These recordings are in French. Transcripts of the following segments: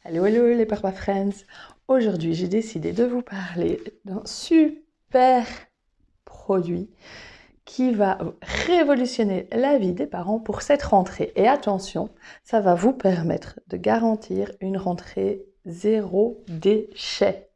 Hello, hello les Papa Friends. Aujourd'hui, j'ai décidé de vous parler d'un super produit qui va révolutionner la vie des parents pour cette rentrée. Et attention, ça va vous permettre de garantir une rentrée zéro déchet.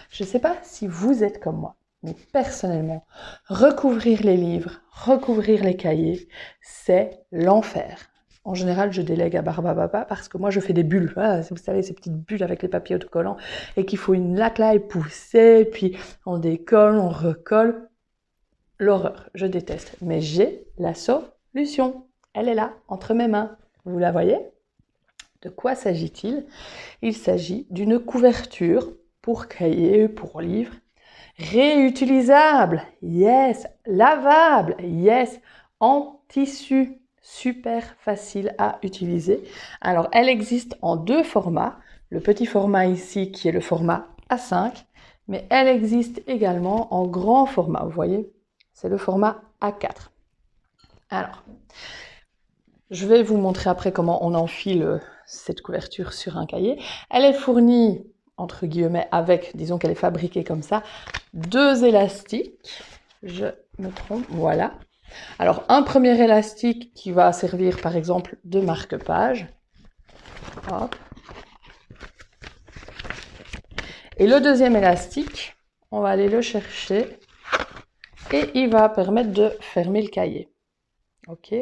Je ne sais pas si vous êtes comme moi, mais personnellement, recouvrir les livres, recouvrir les cahiers, c'est l'enfer. En général, je délègue à Barbapapa parce que moi, je fais des bulles. Voilà, vous savez, ces petites bulles avec les papiers autocollants et qu'il faut une laque là et pousser, puis on décolle, on recolle. L'horreur, je déteste. Mais j'ai la solution. Elle est là, entre mes mains. Vous la voyez? De quoi s'agit-il? Il s'agit d'une couverture pour cahier, pour livre, réutilisable, yes, lavable, yes, en tissu, super facile à utiliser. Alors, elle existe en deux formats. Le petit format ici qui est le format A5, mais elle existe également en grand format, vous voyez, c'est le format A4. Alors, je vais vous montrer après comment on enfile cette couverture sur un cahier. Elle est fournie, entre guillemets, avec, disons qu'elle est fabriquée comme ça, deux élastiques. Je me trompe, voilà. Alors, un premier élastique qui va servir, par exemple, de marque-page. Hop. Et le deuxième élastique, on va aller le chercher et il va permettre de fermer le cahier. Ok.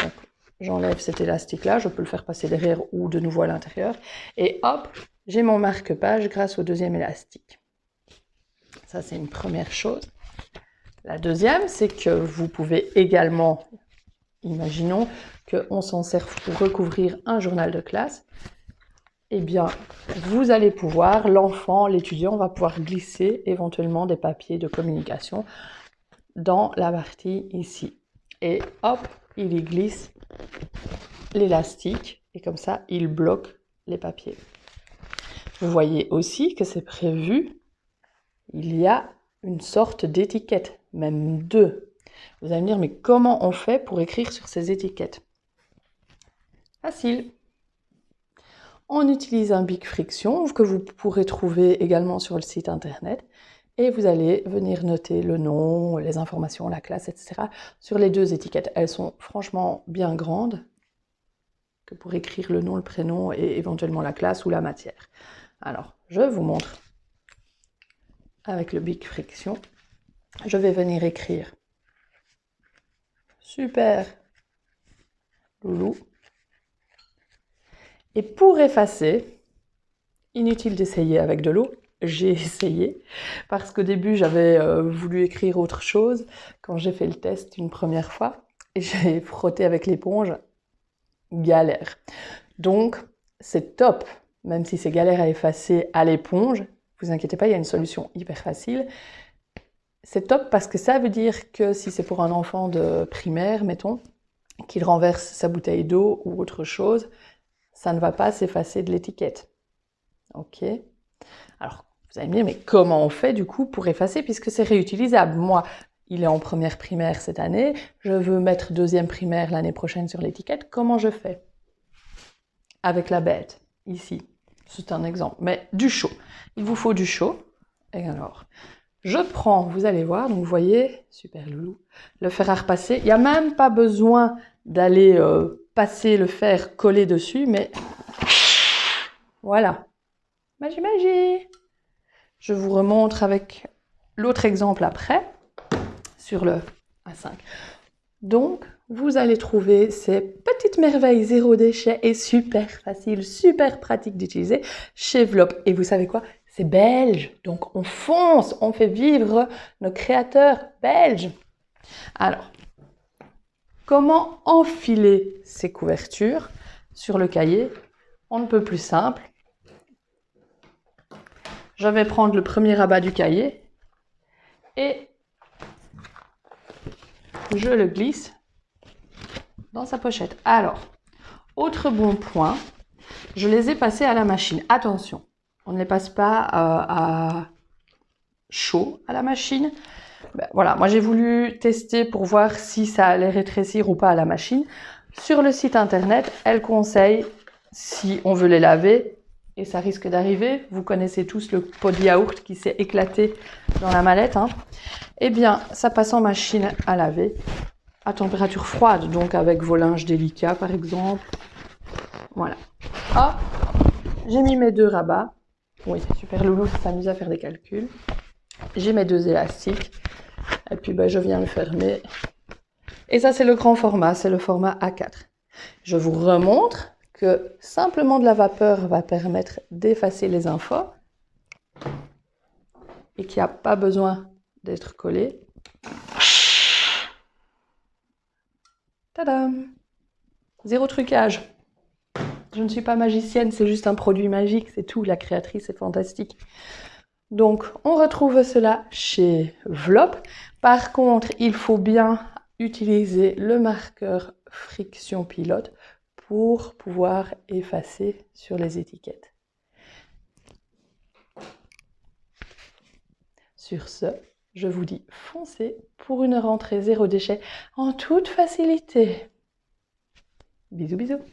Donc, j'enlève cet élastique-là, je peux le faire passer derrière ou de nouveau à l'intérieur. Et hop, j'ai mon marque-page grâce au deuxième élastique. Ça, c'est une première chose. La deuxième, c'est que vous pouvez également, imaginons qu'on s'en sert pour recouvrir un journal de classe. Eh bien, vous allez pouvoir, l'enfant, l'étudiant va pouvoir glisser éventuellement des papiers de communication dans la partie ici. Et hop, il y glisse l'élastique et comme ça, il bloque les papiers. Vous voyez aussi que c'est prévu, il y a une sorte d'étiquette, même deux. Vous allez me dire, mais comment on fait pour écrire sur ces étiquettes? Facile. On utilise un Bic Friction que vous pourrez trouver également sur le site internet et vous allez venir noter le nom, les informations, la classe, etc. sur les deux étiquettes. Elles sont franchement bien grandes que pour écrire le nom, le prénom et éventuellement la classe ou la matière. Alors, je vous montre avec le Bic Friction. Je vais venir écrire super loulou. Et pour effacer, inutile d'essayer avec de l'eau, j'ai essayé, parce qu'au début j'avais voulu écrire autre chose quand j'ai fait le test une première fois, et j'ai frotté avec l'éponge, galère. Donc c'est top, même si c'est galère à effacer à l'éponge, vous inquiétez pas, il y a une solution hyper facile. C'est top parce que ça veut dire que si c'est pour un enfant de primaire, mettons, qu'il renverse sa bouteille d'eau ou autre chose, ça ne va pas s'effacer de l'étiquette. Ok. Alors, vous allez me dire, mais comment on fait du coup pour effacer puisque c'est réutilisable? Moi, il est en première primaire cette année, je veux mettre deuxième primaire l'année prochaine sur l'étiquette, comment je fais? Avec la bête, ici. C'est un exemple, mais du chaud. Il vous faut du chaud. Et alors, je prends, vous allez voir, donc vous voyez, super loulou, le fer à repasser. Il n'y a même pas besoin d'aller passer le fer collé dessus, mais voilà. Magie, magie! Je vous remontre avec l'autre exemple après, sur le A5. Donc, vous allez trouver ces petites merveilles zéro déchet et super facile, super pratique d'utiliser chez Vlop. Et vous savez quoi? C'est belge, donc on fonce, on fait vivre nos créateurs belges. Alors, comment enfiler ces couvertures sur le cahier? On ne peut plus simple. Je vais prendre le premier rabat du cahier et je le glisse dans sa pochette. Alors, autre bon point, je les ai passés à la machine. Attention, on ne les passe pas à chaud à la machine. Ben, voilà, moi j'ai voulu tester pour voir si ça allait rétrécir ou pas à la machine. Sur le site internet, elle conseille, si on veut les laver, et ça risque d'arriver. Vous connaissez tous le pot de yaourt qui s'est éclaté dans la mallette. Hein. Eh bien, ça passe en machine à laver à température froide, donc avec vos linges délicats par exemple. Voilà. Hop, j'ai mis mes 2 rabats. Oui, super loulou, ça s'amuse à faire des calculs. J'ai mes 2 élastiques. Et puis je viens le fermer. Et ça, c'est le grand format, c'est le format A4. Je vous remontre que simplement de la vapeur va permettre d'effacer les infos et qu'il n'y a pas besoin d'être collé. Tadam! Zéro trucage. Je ne suis pas magicienne, c'est juste un produit magique, c'est tout. La créatrice est fantastique. Donc, on retrouve cela chez Vlop. Par contre, il faut bien utiliser le marqueur friction pilote pour pouvoir effacer sur les étiquettes. Sur ce, je vous dis foncez pour une rentrée zéro déchet en toute facilité. Bisous bisous.